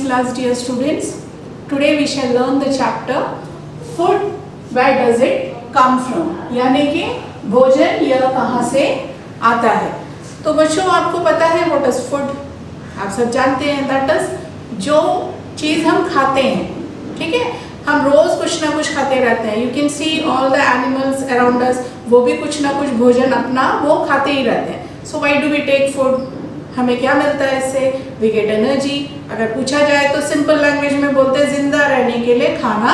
class, dear students. Today we shall learn the chapter food. Where does it come from? यानी कि भोजन यह कहाँ से आता है। तो बच्चों आपको पता है what is food? आप सब जानते हैं that is जो चीज़ हम खाते हैं, ठीक है। हम रोज़ कुछ ना कुछ खाते रहते हैं। You can see all the animals around us, वो भी कुछ ना कुछ भोजन अपना वो खाते ही रहते हैं। So why do we take food? हमें क्या मिलता है इससे? We get energy. अगर पूछा जाए तो सिंपल लैंग्वेज में बोलते हैं जिंदा रहने के लिए खाना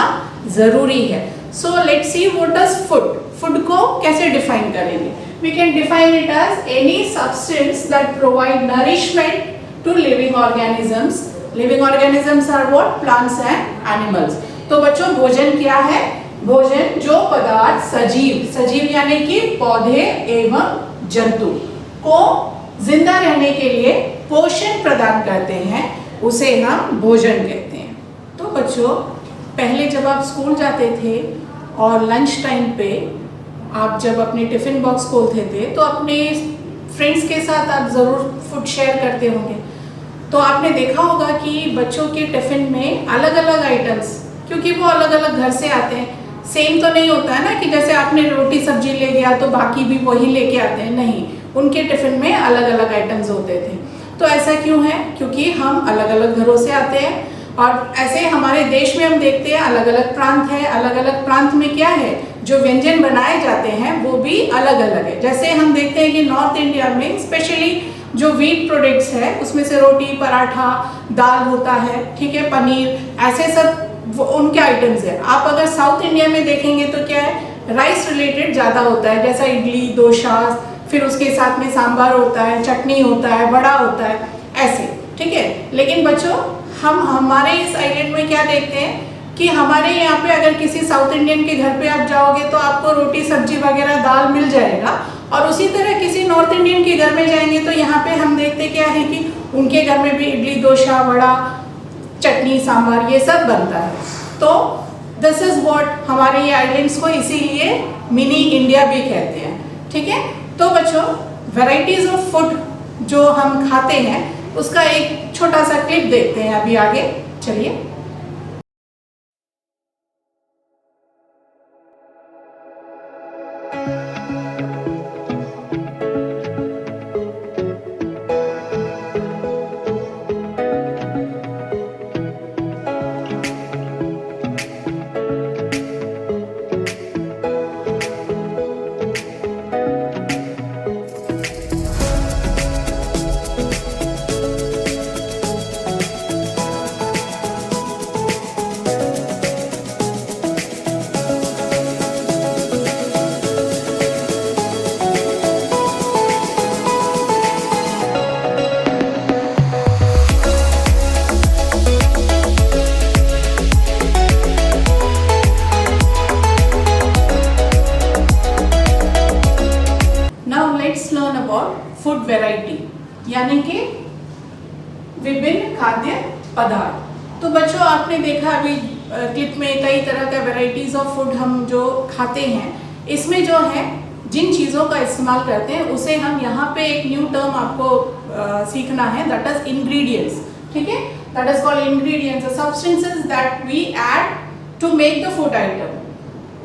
जरूरी है। So let's see what is food. Food को कैसे डिफाइन करेंगे? We can define it as any substance that provide nourishment to living organisms. Living organisms are what? Plants and animals. तो बच्चों भोजन क्या है? भोजन जो पदार्थ सजीव, सजीव यानी कि पौधे एवं जंतु को जिंदा रहने के लिए पोषण प्रदान करते हैं, उसे हम भोजन कहते हैं। तो बच्चों पहले जब आप स्कूल जाते थे और लंच टाइम पे आप जब अपने टिफ़िन बॉक्स खोलते थे तो अपने फ्रेंड्स के साथ आप ज़रूर फूड शेयर करते होंगे। तो आपने देखा होगा कि बच्चों के टिफ़िन में अलग अलग आइटम्स, क्योंकि वो अलग अलग घर से आते हैं, सेम तो नहीं होता है ना कि जैसे आपने रोटी सब्जी ले गया तो बाकी भी वही लेके आते हैं, नहीं, उनके टिफ़िन में अलग अलग आइटम्स होते थे। तो ऐसा क्यों है? क्योंकि हम अलग अलग घरों से आते हैं और ऐसे हमारे देश में हम देखते हैं अलग अलग प्रांत है। अलग अलग प्रांत में क्या है, जो व्यंजन बनाए जाते हैं वो भी अलग अलग है। जैसे हम देखते हैं कि नॉर्थ इंडिया में स्पेशली जो व्हीट प्रोडक्ट्स है उसमें से रोटी, पराठा, दाल होता है, ठीक है, पनीर, ऐसे सब उनके आइटम्स है। आप अगर साउथ इंडिया में देखेंगे तो क्या है, राइस रिलेटेड ज़्यादा होता है, जैसा इडली, डोसा, फिर उसके साथ में सांभर होता है, चटनी होता है, वड़ा होता है, ऐसे, ठीक है। लेकिन बच्चों हम हमारे इस आइलैंड में क्या देखते हैं कि हमारे यहाँ पे अगर किसी साउथ इंडियन के घर पे आप जाओगे तो आपको रोटी सब्जी वगैरह दाल मिल जाएगा, और उसी तरह किसी नॉर्थ इंडियन के घर में जाएंगे तो यहाँ पे हम देखते क्या है कि उनके घर में भी इडली, डोसा, वड़ा, चटनी, सांभर ये सब बनता है। तो दिस इज व्हाट हमारे ये आइलैंड्स को इसीलिए मिनी इंडिया भी कहते हैं, ठीक है। तो बच्चों वैरायटीज ऑफ फूड जो हम खाते हैं उसका एक छोटा सा क्लिप देखते हैं अभी आगे, चलिए। फूड वैरायटी यानी कि विभिन्न खाद्य पदार्थ। तो बच्चों आपने देखा अभी क्लिप में कई तरह का वैरायटीज ऑफ फूड हम जो खाते हैं, इसमें जो है जिन चीज़ों का इस्तेमाल करते हैं उसे हम यहाँ पे एक न्यू टर्म आपको सीखना है, दैट इज इंग्रेडिएंट्स, ठीक है। That is called ingredients, the substances that we add to make the food item.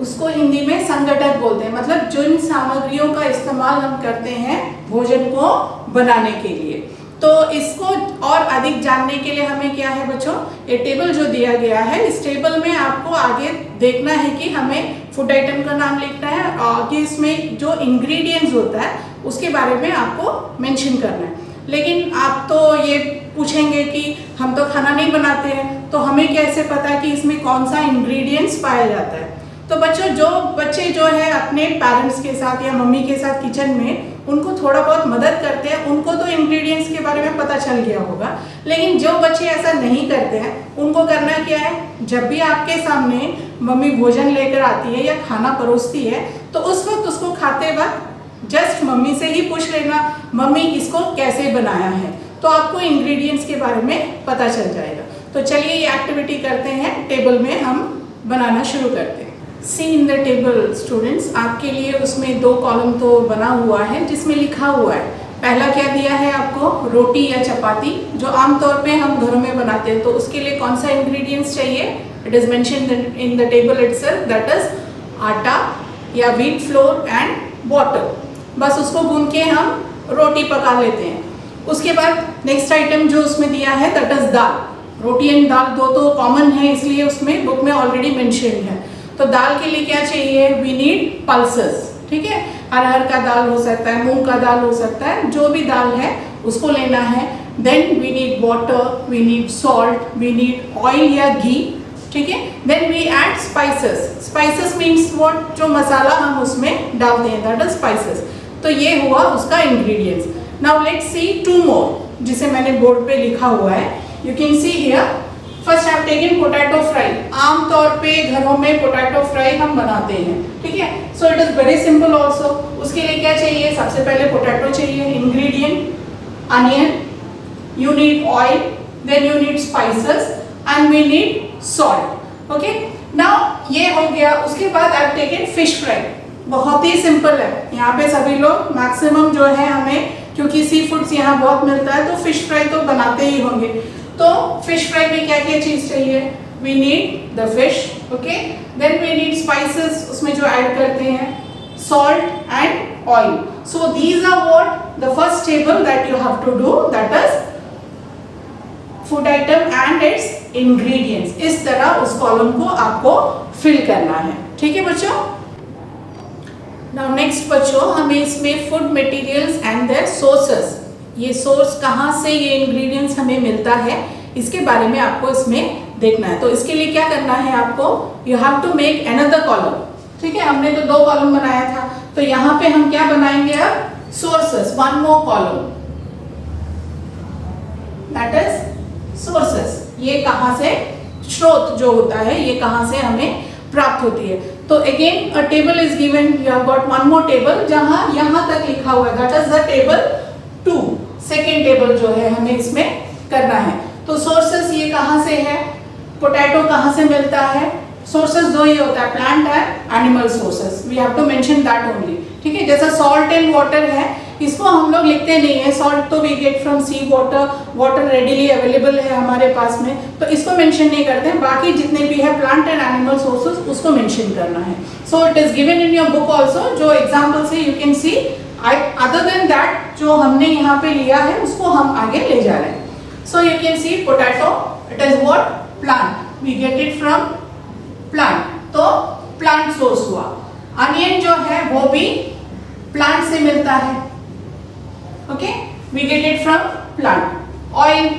उसको हिंदी में संघटक बोलते हैं, मतलब जिन सामग्रियों का इस्तेमाल हम करते हैं भोजन को बनाने के लिए। तो इसको और अधिक जानने के लिए हमें क्या है बच्चों, ये टेबल जो दिया गया है, इस टेबल में आपको आगे देखना है कि हमें फूड आइटम का नाम लिखना है और कि इसमें जो इंग्रेडिएंट्स होता है उसके बारे में आपको मेंशन करना है। लेकिन आप तो ये पूछेंगे कि हम तो खाना नहीं बनाते हैं, तो हमें कैसे पता कि इसमें कौन सा इंग्रेडिएंट्स पाया जाता है। तो बच्चों जो बच्चे जो है अपने पेरेंट्स के साथ या मम्मी के साथ किचन में उनको थोड़ा बहुत मदद करते हैं, उनको तो इंग्रेडिएंट्स के बारे में पता चल गया होगा। लेकिन जो बच्चे ऐसा नहीं करते हैं उनको करना क्या है, जब भी आपके सामने मम्मी भोजन लेकर आती है या खाना परोसती है तो उस वक्त उसको खाते वक्त जस्ट मम्मी से ही पूछ लेना, मम्मी इसको कैसे बनाया है, तो आपको इंग्रेडिएंट्स के बारे में पता चल जाएगा। तो चलिए ये एक्टिविटी करते हैं, टेबल में हम बनाना शुरू करते हैं। सी इन द टेबल स्टूडेंट्स, आपके लिए उसमें 2 कॉलम तो बना हुआ है जिसमें लिखा हुआ है पहला क्या दिया है आपको, रोटी या चपाती, जो आमतौर पे हम घरों में बनाते हैं। तो उसके लिए कौन सा इंग्रेडिएंट्स चाहिए, it is mentioned in the table itself, that is आटा या व्हीट फ्लोर एंड वाटर। बस उसको गूंद के हम रोटी पका लेते हैं। उसके बाद नेक्स्ट आइटम जो उसमें दिया है that is dal. Roti and dal दो तो कॉमन है, इसलिए उसमें बुक में ऑलरेडी मेंशन्ड है। तो दाल के लिए क्या चाहिए, वी नीड पल्सेस, ठीक है। अरहर का दाल हो सकता है, मूंग का दाल हो सकता है, जो भी दाल है उसको लेना है। Then we need water, we need salt, we need oil या घी, ठीक है। Then we add spices. Spices means what, जो मसाला हम उसमें डालते हैं, दैट इज स्पाइसेस। तो ये हुआ उसका ingredients. Now let's see two more, जिसे मैंने बोर्ड पे लिखा हुआ है। You can see here, first I have taken potato fry. आमतौर पे घरों में पोटैटो फ्राई हम बनाते हैं, ठीक है। So it is very simple also. उसके लिए क्या चाहिए, सबसे पहले पोटैटो चाहिए, ingredient onion, you need oil, then you need spices and we need salt. Okay, now ये हो गया। उसके बाद I've taken fish fry। बहुत ही सिंपल है, यहाँ पे सभी लोग मैक्सिमम जो है हमें, क्योंकि सी फूड्स यहाँ बहुत मिलता है, तो फिश फ्राई तो बनाते ही होंगे। तो फिश फ्राई में क्या क्या चीज़ चाहिए, we need the fish, okay, then we need spices, उसमें जो ऐड करते हैं, salt and oil. So these are what the first table that you have to do, that is food item and its ingredients. इस तरह उस column को आपको fill करना है, ठीक है बच्चों। Now next बच्चों, हमें इसमें food materials and their sources, ये सोर्स कहाँ से ये इंग्रेडिएंट्स हमें मिलता है, इसके बारे में आपको इसमें देखना है। तो इसके लिए क्या करना है आपको, you have to make another column, ठीक है। हमने तो दो कॉलम बनाया था, तो यहाँ पे हम क्या बनाएंगे अब, sources, one more column, that is sources. ये कहाँ से, स्रोत जो होता है, ये कहाँ से हमें प्राप्त होती है। तो again a table is given, you have got one more table, जहाँ यहाँ तक लिखा हुआ है, that is the table 2, second table जो है हमें इसमें करना है। तो सोर्सेस ये कहाँ से है, पोटैटो कहाँ से मिलता है, सोर्सेस दो ही होता है, plant and animal sources, we have to mention that only, ठीक है। जैसा सॉल्ट एंड वाटर है, इसको हम लोग लिखते नहीं है, सॉल्ट तो we get from sea water, water readily available है हमारे पास में, तो इसको मेंशन नहीं करते हैं। बाकी जितने भी है प्लांट एंड एनिमल सोर्सेस, उसको मेंशन करना है। So it is given in your book also, जो एग्जाम्पल से you can C. Other than that जो हमने यहाँ पे लिया है उसको हम आगे ले जा रहे हैं। So you can see potato, it is what, plant, we get it from plant, तो प्लांट सोर्स हुआ। अनियन जो है वो भी प्लांट से मिलता है, okay, we get it from plant. Oil,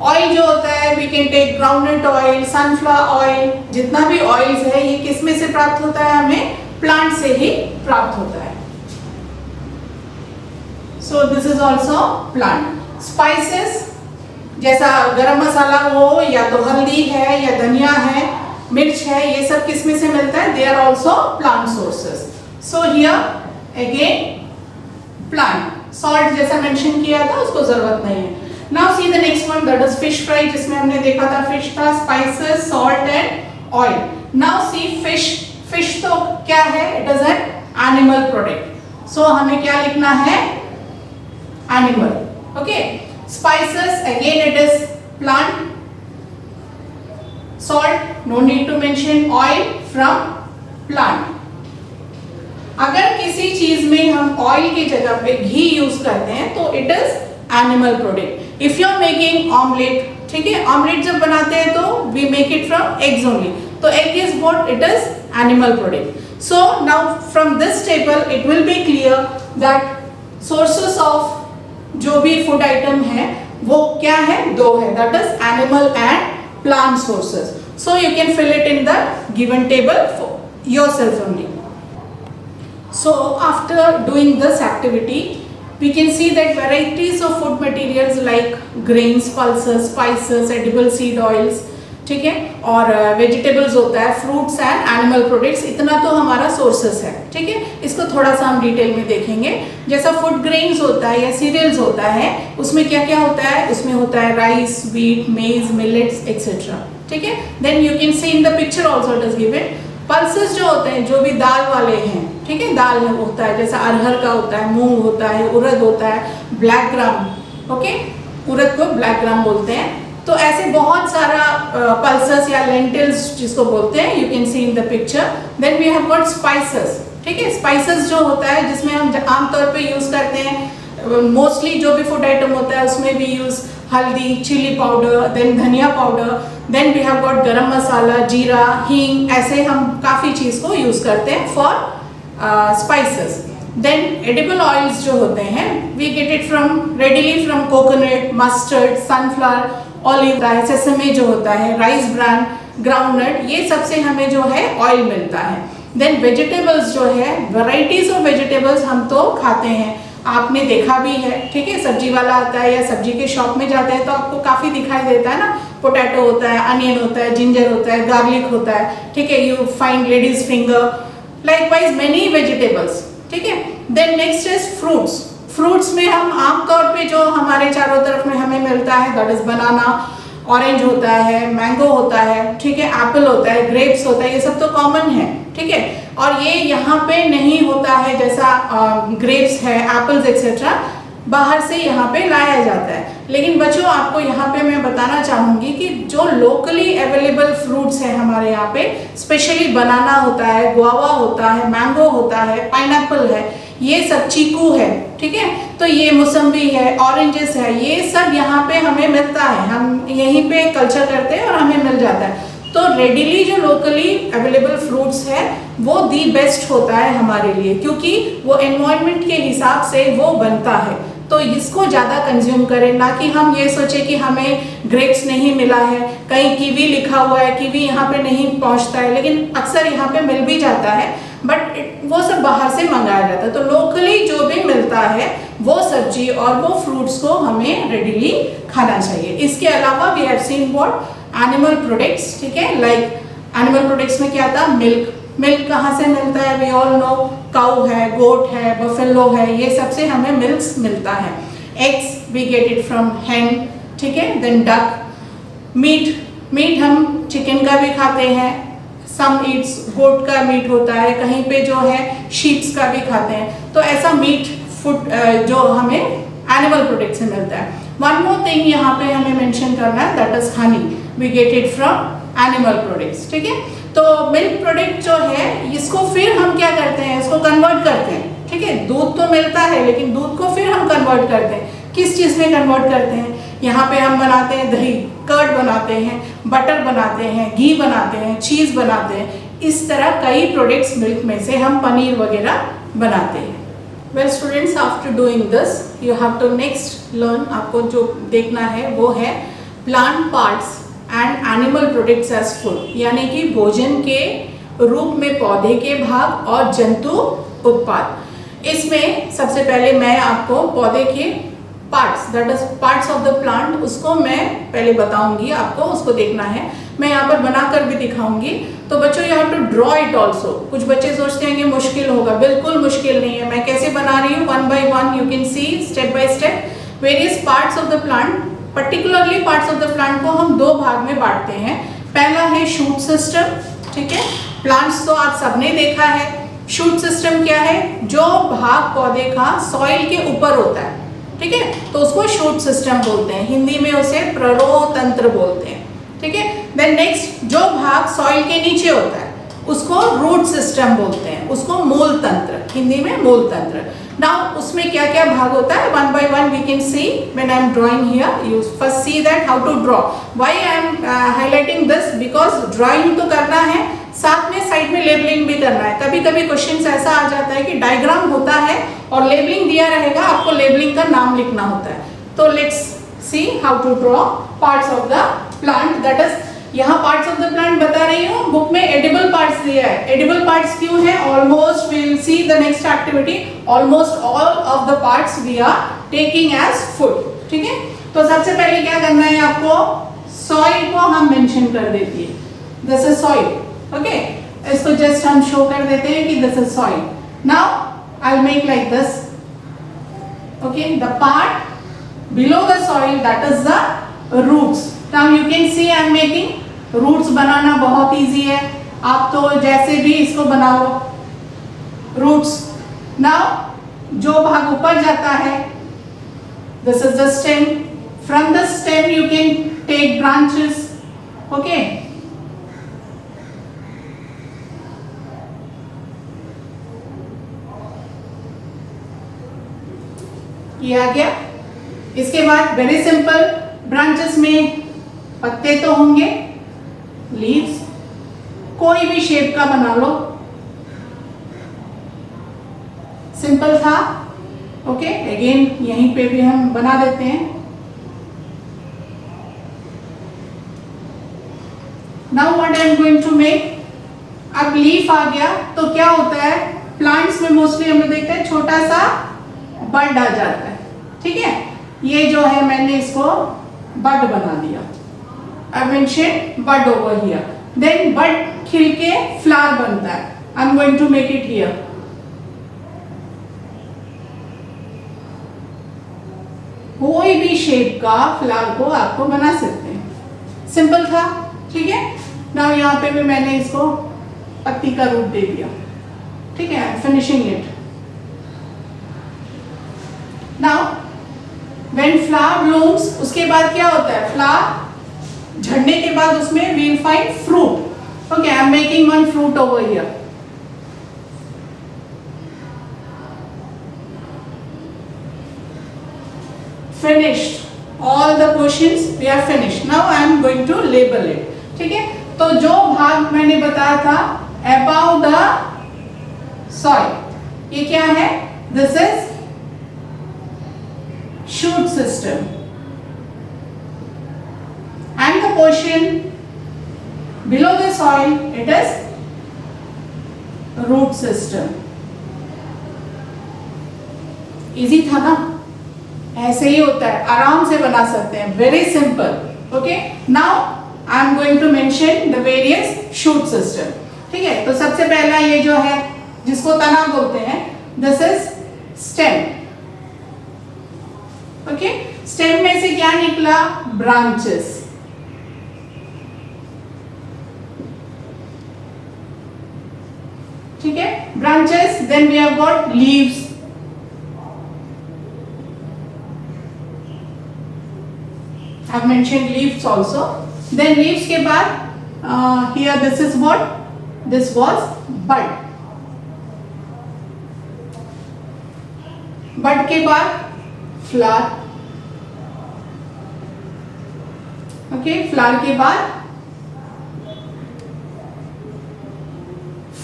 oil जो होता है, we can take groundnut oil, sunflower oil, जितना भी ऑयल्स है ये किस में से प्राप्त होता है, हमें प्लांट से ही प्राप्त होता है। So this is also plant. Spices, जैसा गरम मसाला हो, या तो हल्दी है या धनिया है, मिर्च है, ये सब किस में से मिलता है, they are also plant sources. So here again plant. Salt जैसा मेंशन किया था उसको जरूरत नहीं है। Now see the next one, that is fish fry, जिसमें हमने देखा था फिश था, spices, salt and oil. Now see fish, fish तो क्या है, it is an animal product, so हमें क्या लिखना है, animal, okay. Spices again it is plant, salt, no need to mention, oil from plant। अगर किसी चीज में हम ऑयल की जगह पे घी यूज करते हैं तो it is animal product. If you are making omelette, ठीक है, ऑमलेट जब बनाते हैं तो we make it from eggs only, तो egg is what, it is animal product. So now from this table it will be clear that sources of जो भी food item है वो क्या है, दो है, that is animal and plant sources. So you can fill it in the given table for yourself only. So after doing this activity, we can see that varieties of food materials like grains, pulses, spices, edible seed oils, ठीक है, और vegetables होता है, fruits and animal products, इतना तो हमारा sources है, ठीक है। इसको थोड़ा सा हम डिटेल में देखेंगे। जैसा फूड ग्रेन्स होता है या सीरियल्स होता है, उसमें क्या क्या होता है, उसमें होता है rice, wheat, maize, millets etcetera, ठीक है। Then you can see in the picture also it is given. Pulses जो होते हैं, जो भी दाल वाले हैं, ठीक है, दाल होता है, जैसा अरहर का होता है, मूंग होता है, उड़द होता है, ब्लैक ग्राम, ओके, उड़द को ब्लैक ग्राम बोलते हैं। तो ऐसे बहुत सारा पल्सेस या लेंटिल्स जिसको बोलते हैं, you can see in the picture. Then we have got spices, ठीक है। स्पाइसेस जो होता है जिसमें हम आमतौर पे यूज करते हैं, मोस्टली जो भी फूड आइटम होता है उसमें भी use haldi, chilli powder, then dhaniya powder, then we have got garam masala, जीरा, हींग, ऐसे हम काफ़ी चीज़ को यूज़ करते हैं for spices. Then edible oils जो होते हैं we get it from readily from coconut, mustard, sunflower, olive, sesame जो होता है, राइस ब्रान, ग्राउंडनट, ये सबसे हमें जो है ऑयल मिलता है। देन वेजिटेबल्स जो है, वैरायटीज ऑफ वेजिटेबल्स हम तो खाते हैं, आपने देखा भी है, ठीक है। सब्जी वाला आता है या सब्जी के शॉप में जाते हैं तो आपको काफ़ी दिखाई देता है ना, पोटैटो होता है, अनियन होता है, जिंजर होता है, गार्लिक होता है, ठीक है। You find ladies finger, likewise many vegetables, ठीक है। Then next is fruits. Fruits में हम आमतौर पे जो हमारे चारों तरफ में हमें मिलता है दैट इज बनाना, ऑरेंज होता है, मैंगो होता है, ठीक है, एप्पल होता है, ग्रेप्स होता है, ये सब तो कॉमन है, ठीक है। और ये यहाँ पे नहीं होता है जैसा ग्रेप्स है, एप्पल्स एक्सेट्रा, बाहर से यहाँ पे लाया जाता है। लेकिन बच्चों आपको यहाँ पे मैं बताना चाहूँगी कि जो लोकली अवेलेबल फ्रूट्स है हमारे यहाँ पे, स्पेशली बनाना होता है, गुआवा होता है, मैंगो होता है, पाइनएप्पल है, ये सब, चीकू है, ठीक है, तो ये मौसम्बी है, ऑरेंजेस है, ये सब यहाँ पे हमें मिलता है, हम यहीं पे कल्चर करते हैं और हमें मिल जाता है। तो रेडिली जो लोकली अवेलेबल फ्रूट्स है वो दी बेस्ट होता है हमारे लिए, क्योंकि वो एनवायरनमेंट के हिसाब से वो बनता है। तो इसको ज़्यादा कंज्यूम करें, ना कि हम ये सोचें कि हमें ग्रेप्स नहीं मिला है, कहीं कीवी लिखा हुआ है, कीवी यहाँ पे नहीं पहुँचता है, लेकिन अक्सर यहाँ पे मिल भी जाता है, बट वो सब बाहर से मंगाया जाता है। तो लोकली जो भी मिलता है वो सब्जी और वो फ्रूट्स को हमें रेडिली खाना चाहिए। इसके अलावा we have seen what animal products, ठीक है, लाइक एनिमल प्रोडक्ट्स में क्या था, मिल्क। मिल्क कहाँ से मिलता है, वी ऑल नो, काऊ है, गोट है, बफेलो है, ये सबसे हमें मिल्क मिलता है। Eggs we get it from hen, ठीक है। देन डक, मीट हम चिकन का भी खाते हैं, सम ईट्स गोट का मीट होता है, कहीं पे जो है शीप्स का भी खाते हैं। तो ऐसा मीट फूड जो हमें एनिमल प्रोडक्ट से मिलता है। वन मोर थिंग यहाँ पे हमें मेंशन करना है, that is honey, we get it from animal products, ठीक है। तो मिल्क प्रोडक्ट जो है इसको फिर हम क्या करते हैं, इसको कन्वर्ट करते हैं, ठीक है। दूध तो मिलता है लेकिन दूध को फिर हम कन्वर्ट करते हैं, किस चीज़ में कन्वर्ट करते हैं, यहाँ पे हम बनाते हैं दही, कर्ड बनाते हैं, बटर बनाते हैं, घी बनाते हैं, चीज़ बनाते हैं, इस तरह कई प्रोडक्ट्स मिल्क में से हम पनीर वगैरह बनाते हैं। Well students, after doing this you have to next learn, आपको जो देखना है वो है plant parts and animal products as food, यानी कि भोजन के रूप में पौधे के भाग और जंतु उत्पाद। इसमें सबसे पहले मैं आपको पौधे के parts, that is parts of the plant, उसको मैं पहले बताऊंगी, आपको उसको देखना है। मैं यहाँ पर बनाकर भी दिखाऊंगी। तो बच्चों you have to draw it also. कुछ बच्चे सोचते हैं कि मुश्किल होगा, बिल्कुल मुश्किल नहीं है। मैं कैसे बना रही हूँ, one by one you can see step by step various parts of the plant. Particularly parts of the plant को हम दो भाग में बांटते हैं। पहला है शूट सिस्टम, ठीक है। प्लांट्स तो आप सबने देखा है। शूट सिस्टम क्या है, जो भाग पौधे का सॉइल के ऊपर होता है, ठीक है, तो उसको शूट सिस्टम बोलते हैं। हिंदी में उसे प्ररोह तंत्र बोलते हैं, ठीक है। देन नेक्स्ट, जो भाग सॉइल के नीचे होता है उसको रूट सिस्टम बोलते हैं, उसको मूल तंत्र, हिंदी में मूल तंत्र। नाउ उसमें क्या क्या भाग होता है, one by one we can see when I am drawing here. You first see that how to draw. Why I am highlighting this, because drawing तो करना है, साथ में साइड में लेबलिंग भी करना है। कभी कभी क्वेश्चन ऐसा आ जाता है कि डायग्राम होता है और लेबलिंग दिया रहेगा, आपको लेबलिंग का नाम लिखना होता है। तो let's see how to draw parts of the plant. That is, यहाँ पार्ट्स ऑफ द प्लांट बता रही हूँ, बुक में एडिबल पार्ट्स दिया है। एडिबल पार्ट्स क्यों है, almost we will see the next activity, almost all of the parts we are taking as food, ठीक है। तो सबसे पहले क्या करना है आपको, सॉइल को हम मेंशन कर देती है, दिस इज सॉइल, ओके। इसको जस्ट हम शो कर देते हैं कि this is soil. Now I will make like this, okay, the part below the soil that is the roots. Now you can see I am making roots. बनाना बहुत easy है, आप तो जैसे भी इसको बना लो, रूट्स। नाउ जो भाग ऊपर जाता है This is the stem. From the stem you can take branches. Okay. ये आ गया. इसके बाद वेरी सिंपल, ब्रांचेस में पत्ते तो होंगे, लीव्स कोई भी शेप का बना लो, सिंपल था. ओके, अगेन यहीं पे भी हम बना देते हैं. Now what I am going to make. अब लीफ आ गया तो क्या होता है, प्लांट्स में मोस्टली हम लोग देखते हैं छोटा सा बड आ जाता है. ठीक है, ये जो है मैंने इसको बड बना दिया. I mention bud over here. Then bud खिल के फ्लावर बनता है. I am going to make it here. कोई भी शेप का फ्लावर को आपको बना सकते हैं, सिंपल था. ठीक है, नाउ यहाँ पे भी मैंने इसको पत्ती का रूप दे दिया. ठीक है, I am finishing it. Now when flower blooms, उसके बाद क्या होता है, फ्लावर झड़ने के बाद उसमें we will find fruit. Okay, I am making one fruit over here. Finished all the questions, we are finished. Now I am going to label it. ठीक है, तो जो भाग मैंने बताया था अबाउ द सॉइल, ये क्या है, this is shoot system, and the portion below the soil, it is root system. Easy था ना, ऐसे ही होता है, आराम से बना सकते हैं, very simple. Okay, now I am going to mention the various shoot system. ठीक है, तो सबसे पहला ये जो है जिसको तना बोलते हैं, this is stem. Okay, stem में से क्या निकला, ब्रांचेस. ठीक है, branches. Then we have got leaves. I have mentioned leaves also. Then leaves के बाद here this is what, this was bud. Bud के बाद फ्लावर. ओके, फ्लावर के बाद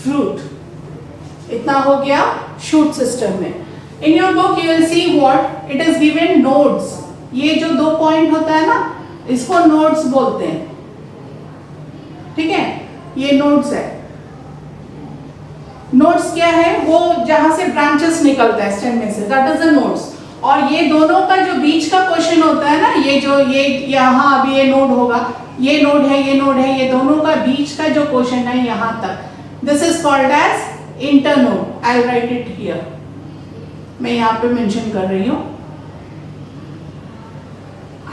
फ्रूट. इतना हो गया शूट सिस्टम में. In your book you will see what it is given, nodes. ये जो 2 पॉइंट होता है ना, इसको नोड्स बोलते हैं. ठीक है, ये नोड्स है. नोड्स क्या है, वो जहां से ब्रांचेस निकलता है स्टेम में से, दैट इज द नोड्स. और ये दोनों का जो बीच का पोर्शन होता है ना, ये जो ये यहाँ अभी ये नोड होगा, ये नोड है, ये नोड है, ये दोनों का बीच का जो पोर्शन है यहाँ तक, this is called as internode. I write it here. मैं यहाँ पे मेंशन कर रही हूँ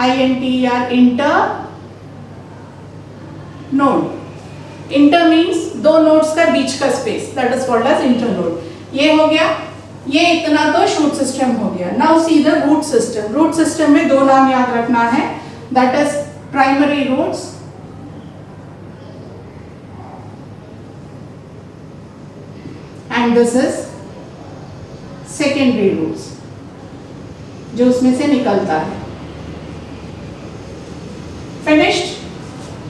INTER, internode. Inter means 2 nodes का बीच का space, that is called as internode. ये हो गया, ये इतना तो शूट सिस्टम हो गया. Now see the root system. Root system में 2 नाम याद रखना है, that is primary roots and this is secondary roots, जो उसमें से निकलता है. फिनिश्ड.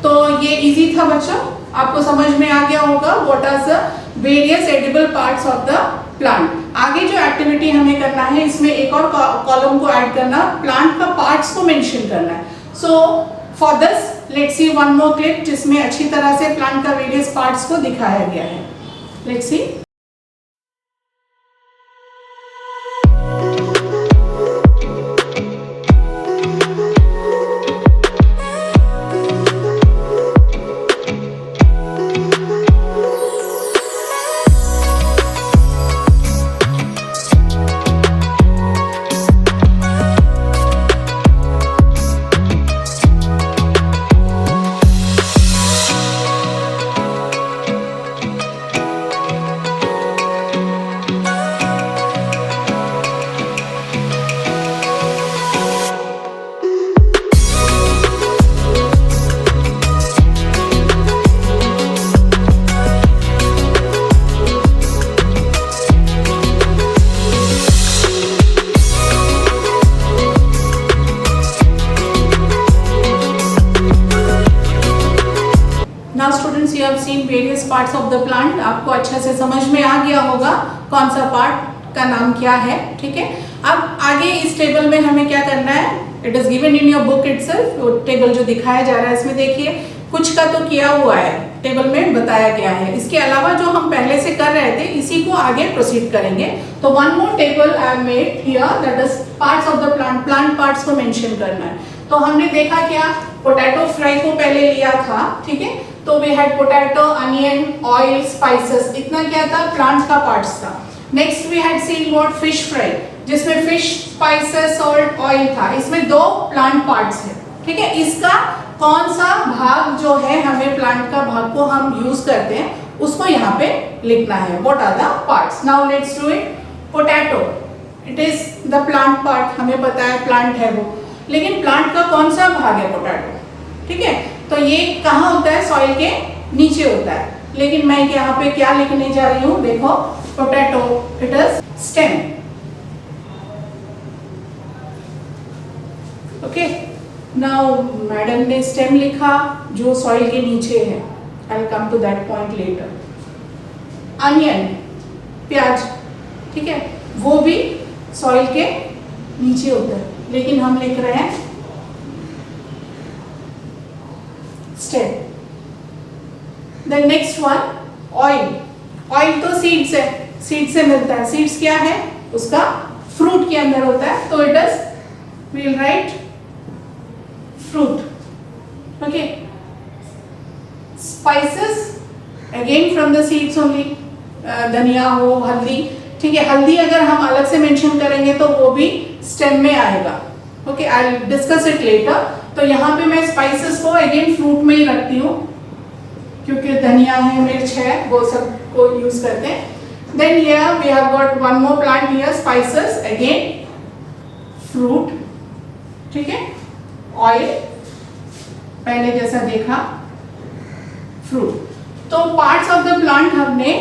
तो ये इजी था बच्चों, आपको समझ में आ गया होगा what are the various edible parts of the plant. आगे जो एक्टिविटी हमें करना है, इसमें एक और कॉलम को ऐड करना, प्लांट का पार्ट्स को मेंशन करना है. So for this let's see one more clip जिसमें अच्छी तरह से प्लांट का वेरियस पार्ट्स को दिखाया गया है. Let's see. Now students you have scene various parts of the plant, आपको अच्छा से समझ में आ गया होगा कौन सा पार्ट का नाम क्या है, ठीक है। अब आगे इस टेबल में हमें क्या करना है, it is given in your book itself, वो टेबल जो दिखाया जा रहा है इसमें देखिए कुछ का तो किया हुआ है, टेबल में बताया गया है, इसके अलावा जो हम पहले से कर रहे थे इसी को आगे प्रोसीड करेंगे। तो one more table I have made here, that is parts of the plant, plant parts को मेंशन करना है। तो हमने देखा क्या, पोटैटो फ्राई को पहले लिया था, ठीक है। तो we had potato, onion, oil, spices, इतना क्या था, प्लांट का पार्ट्स था। Next we had seen what, fish fry, जिसमें फिश, स्पाइसेस, सॉल्ट, ऑयल था। इसमें 2 प्लांट पार्ट्स है, ठीक है। इसका कौन सा भाग जो है, हमें प्लांट का भाग को हम यूज करते हैं उसको यहाँ पे लिखना है, what are the parts. Now let's do it. Potato, it is the plant part, हमें पता है प्लांट है वो, लेकिन प्लांट का कौन सा भाग है, पोटैटो, ठीक है। तो ये कहाँ होता है, सॉइल के नीचे होता है, लेकिन मैं यहाँ पे क्या लिखने जा रही हूँ, देखो potato, it is stem, okay. Now madam ने स्टेम लिखा जो सॉइल के नीचे है, I will come to that point later. Onion, प्याज, ठीक है, वो भी सॉइल के नीचे होता है, लेकिन हम लिख रहे हैं stem. Then next one, oil, oil तो सीड्स है, सीड से मिलता है, सीड्स क्या है, उसका फ्रूट के अंदर होता है, तो it is, we will write fruit, okay. Spices again from the seeds only, धनिया हो, हल्दी, ठीक है। हल्दी अगर हम अलग से मेंशन करेंगे तो वो भी स्टेम में आएगा, okay, I will discuss it later. तो यहाँ पे मैं स्पाइसेस को अगेन फ्रूट में ही रखती हूँ, क्योंकि धनिया है, मिर्च है, वो सब को यूज करते हैं। Then here we have got one more plant here, spices again fruit, ठीक है। ऑयल पहले जैसा देखा, फ्रूट, तो पार्ट्स ऑफ द प्लांट हमने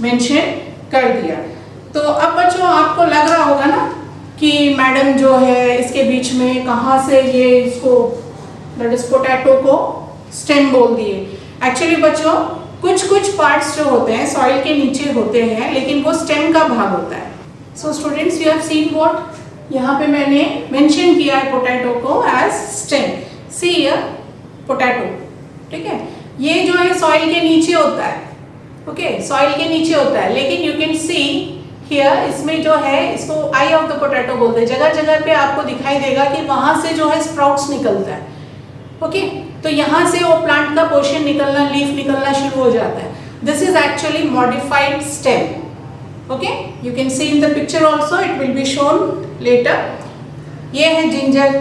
मेंशन कर दिया। तो अब बच्चों आपको लग रहा होगा ना कि मैडम जो है इसके बीच में कहाँ से ये इसको, दैट इज पोटैटो को स्टेम बोल दिए। एक्चुअली बच्चों कुछ पार्ट्स जो होते हैं सॉइल के नीचे होते हैं, लेकिन वो स्टेम का भाग होता है। So students you have seen what, यहाँ पे मैंने मेंशन किया है पोटैटो को as stem. See here potato, ठीक है, ये जो है सॉइल के नीचे होता है, ओके, सॉइल के नीचे होता है, लेकिन यू कैन सी हियर, इसमें जो है इसको आई ऑफ द पोटैटो बोलते हैं। जगह जगह पे आपको दिखाई देगा कि वहां से जो है स्प्राउट्स निकलता है, ओके। तो यहाँ से वो प्लांट का पोर्शन निकलना, लीफ निकलना शुरू हो जाता है। This is actually modified stem, okay, you can see in the picture also, it will be shown later। ये है जिंजर,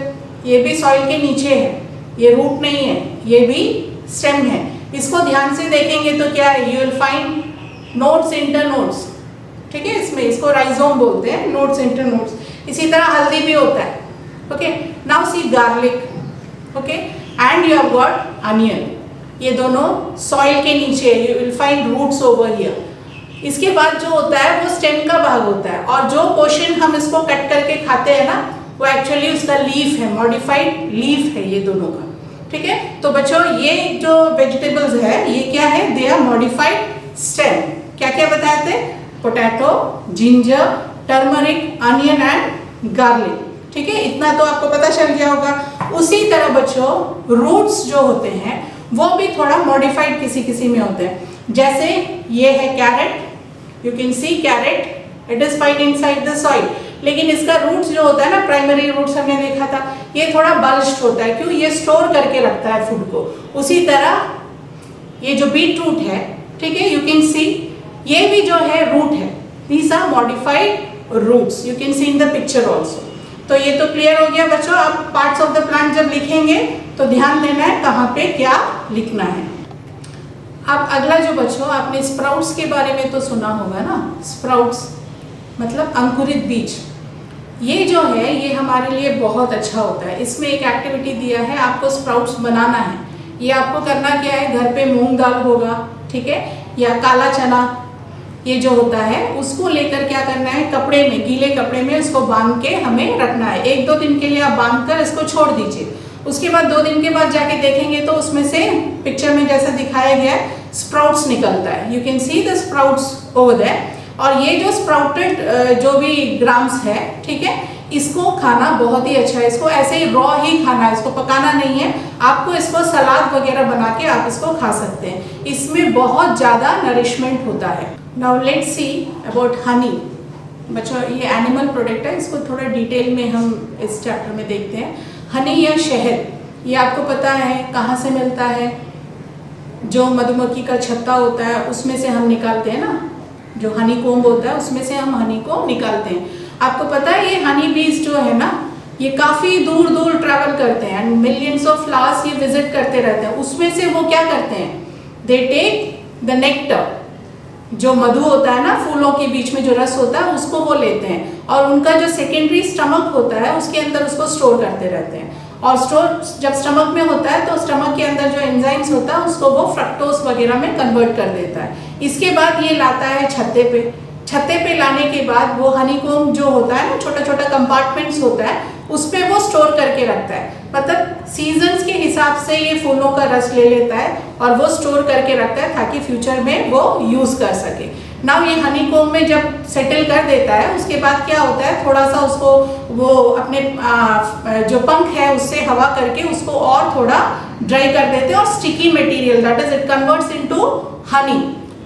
ये भी सॉइल के नीचे है, ये रूट नहीं है, ये भी स्टेम है। इसको ध्यान से देखेंगे तो क्या है, you will find nodes, internodes, ठीक है, इसमें इसको राइजोम बोलते हैं, nodes, internodes। इसी तरह हल्दी भी होता है, okay। Now see garlic, okay, and you have got onion, ये दोनों सॉइल के नीचे, you will find roots over here। इसके बाद जो होता है वो स्टेम का भाग होता है, और जो पोर्शन हम इसको कट करके खाते हैं ना, वो एक्चुअली उसका लीफ है, मॉडिफाइड लीफ है ये दोनों का, ठीक है। तो बच्चों ये जो वेजिटेबल्स है ये क्या है, दे आर मॉडिफाइड स्टेम। क्या क्या बताए थे, potato, ginger, turmeric, onion and garlic, ठीक है। इतना तो आपको पता चल गया होगा। उसी तरह बच्चों रूट्स जो होते हैं वो भी थोड़ा मॉडिफाइड किसी किसी में होते हैं। जैसे ये है carrot, you can see carrot, it is find inside the soil, लेकिन इसका रूट्स जो होता है ना, प्राइमरी रूट्स हमने देखा था, ये थोड़ा बल्ज्ड होता है, क्यों, ये स्टोर करके रखता है फूड को। उसी तरह ये जो बीट रूट है, ठीक है, यू कैन सी ये भी जो है रूट है, these are modified roots, you can see in the picture also. तो ये तो क्लियर हो गया बच्चों। अब पार्ट्स ऑफ द प्लांट जब लिखेंगे तो ध्यान देना है कहाँ पे क्या लिखना है। अब अगला जो बच्चों, आपने स्प्राउट्स के बारे में तो सुना होगा ना, स्प्राउट्स मतलब अंकुरित बीज। ये जो है ये हमारे लिए बहुत अच्छा होता है। इसमें एक एक्टिविटी दिया है, आपको स्प्राउट्स बनाना है। ये आपको करना क्या है, घर पे मूंग दाल होगा, ठीक है, या काला चना, ये जो होता है उसको लेकर क्या करना है, कपड़े में, गीले कपड़े में उसको बांध के हमें रखना है। 1-2 दिन के लिए आप बांध कर इसको छोड़ दीजिए। उसके बाद 2 दिन के बाद जाके देखेंगे तो उसमें से पिक्चर में जैसा दिखाया गया है स्प्राउट्स निकलता है। You can see the sprouts over there. और ये जो स्प्राउटेड जो भी ग्राम्स है, ठीक है, इसको खाना बहुत ही अच्छा है। इसको ऐसे ही रॉ ही खाना है, इसको पकाना नहीं है। आपको इसको सलाद वगैरह बना के आप इसको खा सकते हैं। इसमें बहुत ज़्यादा नरिशमेंट होता है। Now let's see about Honey. बच्चों ये एनिमल प्रोडक्ट है, इसको थोड़ा डिटेल में हम इस चैप्टर में देखते हैं। हनी या शहद, ये आपको पता है कहाँ से मिलता है? जो मधुमक्खी का छत्ता होता है उसमें से हम निकालते हैं ना, जो हनी कोम्ब होता है उसमें से हम हनी को निकालते हैं। आपको पता है ये हनी बीज जो है ना, ये काफ़ी दूर दूर ट्रैवल करते हैं एंड मिलियंस ऑफ फ्लावर्स ये विजिट करते रहते हैं। उसमें से वो क्या करते हैं? दे टेक द नेक्टर, जो मधु होता है ना, फूलों के बीच में जो रस होता है उसको वो लेते हैं और उनका जो सेकेंडरी स्टमक होता है उसके अंदर उसको स्टोर करते रहते हैं। और स्टोर जब स्टमक में होता है तो स्टमक के अंदर जो एंजाइम्स होता है उसको वो फ्रक्टोज वगैरह में कन्वर्ट कर देता है। इसके बाद ये लाता है छत्ते पे। छत्ते पे लाने के बाद वो हनीकॉम्ब जो होता है ना, छोटा छोटा कंपार्टमेंट्स होता है, उस पे वो स्टोर करके रखता है। मतलब सीजन्स के हिसाब से ये फूलों का रस ले लेता है और वो स्टोर करके रखता है ताकि फ्यूचर में वो यूज़ कर सके। नाउ ये हनीकॉम्ब में जब सेटल कर देता है उसके बाद क्या होता है, थोड़ा सा उसको वो अपने जो पंख है उससे हवा करके उसको और थोड़ा ड्राई कर देते हैं और sticky material that is it converts into Honey.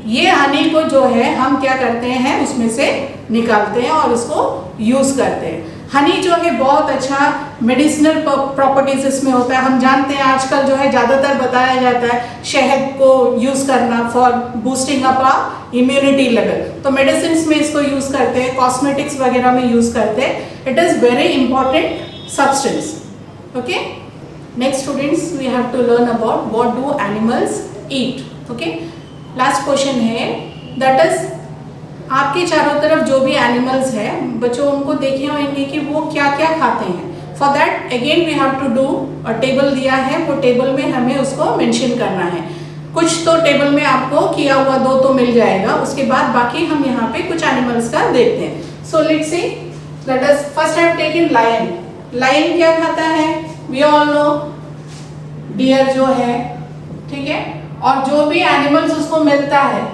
ये हनी को जो है हम क्या करते हैं उसमें से निकालते हैं और उसको यूज़ करते हैं। हनी जो है बहुत अच्छा मेडिसिनल प्रॉपर्टीज इसमें होता है। हम जानते हैं आजकल जो है ज़्यादातर बताया जाता है शहद को यूज़ करना for boosting up a immunity level. तो मेडिसिन में इसको यूज़ करते हैं, कॉस्मेटिक्स वगैरह में यूज़ करते हैं। It is very important substance. Okay, next students we have to learn about what do animals eat. Okay, last question है दैट इज आपके चारों तरफ जो भी एनिमल्स है बच्चों उनको देखे होंगे कि वो क्या क्या खाते हैं। For that again we have to do a table दिया है, वो टेबल में हमें उसको मेंशन करना है। कुछ तो टेबल में आपको किया हुआ 2 तो मिल जाएगा, उसके बाद बाकी हम यहाँ पे कुछ एनिमल्स का देखते हैं। So let's see, let us first have taken lion. Lion क्या खाता है? वी ऑल नो डियर जो है, ठीक है, और जो भी एनिमल्स उसको मिलता है,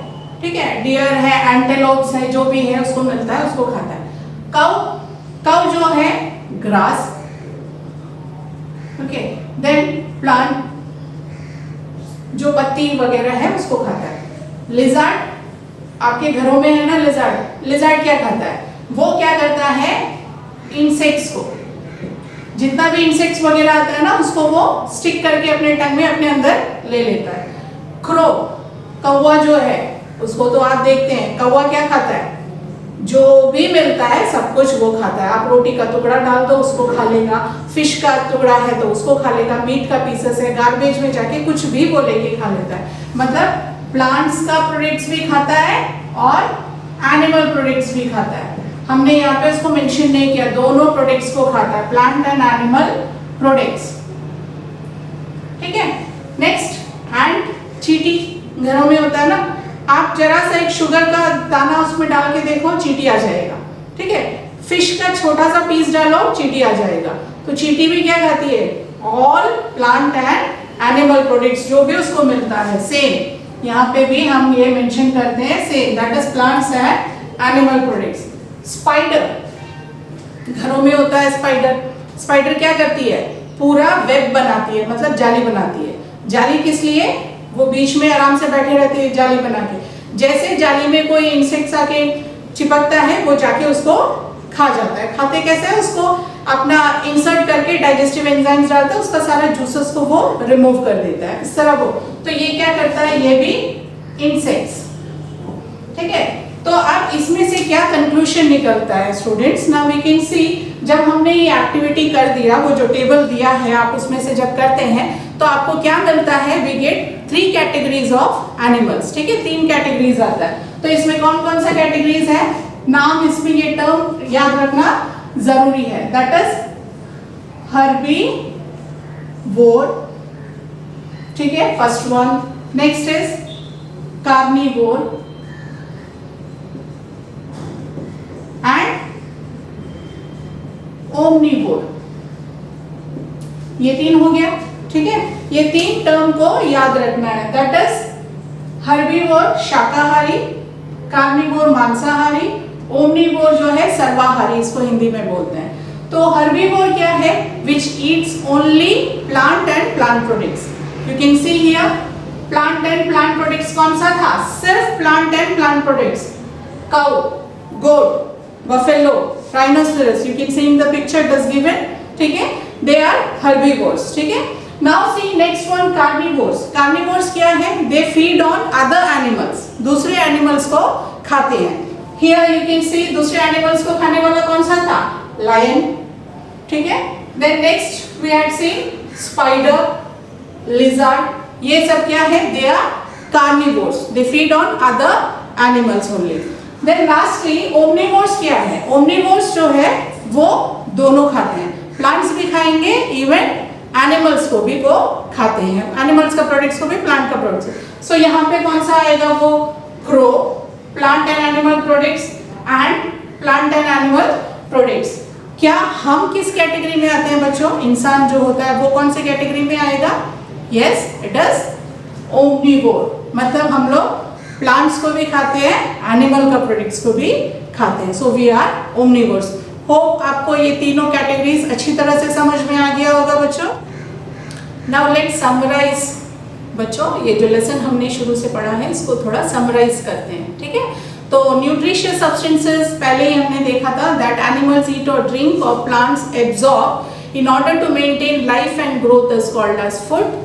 ठीक है, डियर है, एंटेलोप्स है, जो भी है उसको मिलता है उसको खाता है। काउ जो है ग्रास, ओके, देन प्लांट जो पत्ती वगैरह है उसको खाता है। लिजर्ड आपके घरों में है ना, लिजर्ड क्या खाता है? वो क्या करता है, इंसेक्ट्स को, जितना भी इंसेक्ट्स वगैरह आता है ना उसको वो स्टिक करके अपने टंग में अपने अंदर ले लेता है। क्रो कौवा जो है उसको तो आप देखते हैं, कौवा क्या खाता है? जो भी मिलता है सब कुछ वो खाता है। आप रोटी का टुकड़ा डाल दो उसको खा लेगा, फिश का टुकड़ा है तो उसको खा लेगा, मीट का पीसेस है, गार्बेज में जाके कुछ भी वो लेके खा लेता है। मतलब प्लांट्स का प्रोडक्ट्स भी खाता है और एनिमल प्रोडक्ट्स भी खाता है। हमने यहाँ पे उसको मेंशन नहीं किया, दोनों प्रोडक्ट्स को खाता है, प्लांट एंड एनिमल प्रोडक्ट्स, ठीक है। नेक्स्ट, एंड चींटी घरों में होता है ना, आप जरा सा एक शुगर का दाना उसमें डाल के देखो, चींटी आ जाएगा, ठीक है। फिश का छोटा सा पीस डालो, चींटी आ जाएगा। तो चींटी भी क्या खाती है? All plant and animal products जो भी उसको मिलता है। सेम यहाँ पे भी हम ये मेंशन करते हैं, same that is plants and animal products. Spider घरों में होता है। स्पाइडर क्या करती है? पूरा वेब बनाती है, मतलब जाली बनाती है। जाली किस लिए? वो बीच में आराम से बैठे रहते हैं जाली बना के। जैसे जाली में कोई इंसेक्ट्स आके चिपकता है वो जाके उसको खा जाता है। खाते कैसे है? उसको अपना इंसर्ट करके डाइजेस्टिव एंजाइम्स डालता है, उसका सारा जूसेस को वो रिमूव कर देता है इस तरह वो। तो ये क्या करता है? ये भी इंसेक्ट्स, ठीक है। तो अब इसमें से क्या कंक्लूजन निकलता है students? Now we can see, जब हमने ये एक्टिविटी कर दिया, वो जो टेबल दिया है आप उसमें से जब करते हैं तो आपको क्या मिलता है? We get 3 categories of animals, ठीक है। 3 कैटेगरीज आता है। तो इसमें कौन कौन सा कैटेगरीज है? नाम इसमें ये टर्म याद रखना जरूरी है, दैट इज हर्बीवोर, ठीक है, first one. Next is carnivore and omnivore. ये 3 हो गया, ठीक है। ये 3 टर्म को याद रखना है, दैट इज हर्बीवोर शाकाहारी, कार्निवोर मांसाहारी, ओमनीवोर जो है सर्वाहारी, इसको हिंदी में बोलते हैं। तो हर्बीवोर क्या है, which eats only plant and plant products. You can see here plant and plant products कौन सा था, सिर्फ plant and plant products, cow, goat, buffalo, rhinoceros, you can see in the picture it is given, ठीक है, they are herbivores, ठीक है। Now see next one carnivores. Carnivores क्या है, they feed on other animals, दूसरे animals को खाते हैं। हियर यू कैन सी दूसरे एनिमल्स को खाने वाला कौन सा था, लायन, ठीक है। Then next we had seen spider, lizard, ये सब क्या है, they are carnivores, they feed on other animals only. Then lastly omnivores क्या है, ओमनीवोर्स जो है वो दोनों खाते हैं, प्लांट्स भी खाएंगे, इवन एनिमल्स को भी वो खाते हैं, एनिमल्स का प्रोडक्ट्स को भी, प्लांट का प्रोडक्ट्स। सो यहाँ पे कौन सा आएगा, वो crow, plant and animal products and plant and animal products. क्या हम किस कैटेगरी में आते हैं बच्चों, इंसान जो होता है वो कौन सी कैटेगरी में आएगा, यस इट इज ओमनीवोर, मतलब हम लोग प्लांट्स को भी खाते हैं, एनिमल का प्रोडक्ट्स को भी खाते हैं, so we are omnivores. Hope आपको ये तीनों कैटेगरीज अच्छी तरह से समझ में आ गया होगा बच्चों। नाउ लेट्स समराइज बच्चों, ये जो लेसन हमने शुरू से पढ़ा है इसको थोड़ा समराइज करते हैं, ठीक है। तो न्यूट्रिशियस सब्सटेंसेस पहले ही हमने देखा था, दैट एनिमल्स ईट और ड्रिंक और plants absorb in order to maintain life and growth is called as food,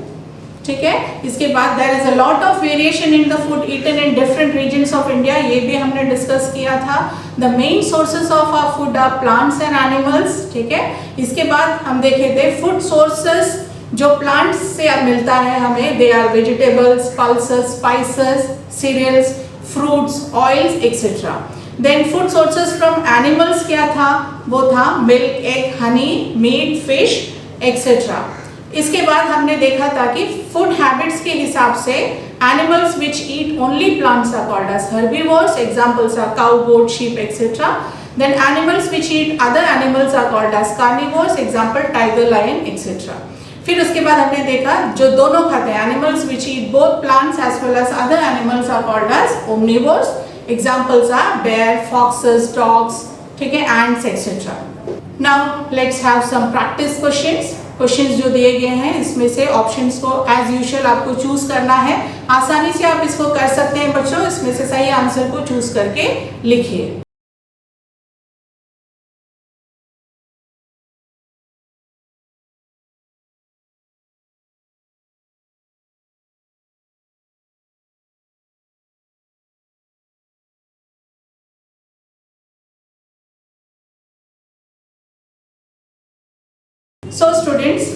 ठीक है। इसके बाद there is a lot of variation in the food eaten in different regions of India, ये भी हमने discuss किया था। The main sources of our food are plants and animals, ठीक है। इसके बाद हम देखे थे फूड सोर्सेज जो प्लांट्स से मिलता है हमें, they are vegetables, pulses, spices, cereals, fruits, oils etcetera. Then food sources from animals क्या था, वो था milk, egg, honey, meat, fish etcetera. इसके बाद हमने देखा था कि फूड हैबिट्स के हिसाब से animals which eat only plants are called as herbivores, examples are cow, goat, sheep etcetera. Then animals which eat other animals are called as carnivores, example tiger, lion etcetera. फिर उसके बाद हमने देखा जो दोनों खाते हैं, animals which eat both plants as well as other animals are called as omnivores, examples are bear, foxes, dogs, ठीक है, ends etcetera. Now let's have some practice questions. Questions जो दिए गए हैं इसमें से ऑप्शंस को एज यूजुअल आपको चूज करना है, आसानी से आप इसको कर सकते हैं बच्चों, इसमें से सही आंसर को चूज करके लिखिए। सो स्टूडेंट्स,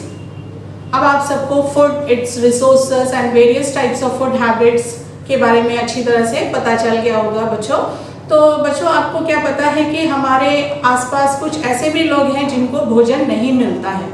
अब आप सबको food, it's resources and various types of food habits के बारे में अच्छी तरह से पता चल गया होगा बच्चों। तो बच्चों आपको क्या पता है कि हमारे आसपास कुछ ऐसे भी लोग हैं जिनको भोजन नहीं मिलता है,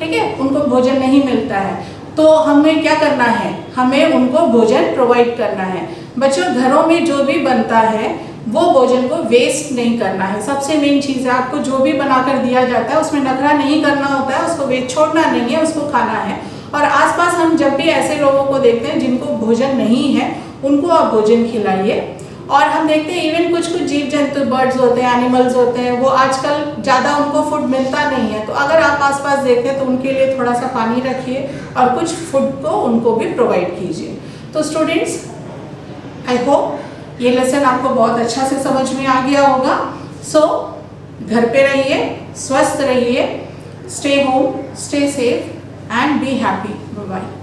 ठीक है, उनको भोजन नहीं मिलता है, तो हमें क्या करना है, हमें उनको भोजन प्रोवाइड करना है। बच्चों घरों में जो भी बनता है वो भोजन को वेस्ट नहीं करना है, सबसे मेन चीज़ है। आपको जो भी बनाकर दिया जाता है उसमें नखरा नहीं करना होता है, उसको वेस्ट छोड़ना नहीं है, उसको खाना है। और आसपास हम जब भी ऐसे लोगों को देखते हैं जिनको भोजन नहीं है, उनको आप भोजन खिलाइए। और हम देखते हैं इवन कुछ कुछ जीव जंतु, बर्ड्स होते हैं, एनिमल्स होते हैं, वो आजकल ज़्यादा उनको फूड मिलता नहीं है, तो अगर आप आसपास देखते हैं तो उनके लिए थोड़ा सा पानी रखिए और कुछ फूड को उनको भी प्रोवाइड कीजिए। तो स्टूडेंट्स, आई होप ये लेसन आपको बहुत अच्छा से समझ में आ गया होगा। सो घर पे रहिए, स्वस्थ रहिए, stay home, stay safe and be happy. Bye bye.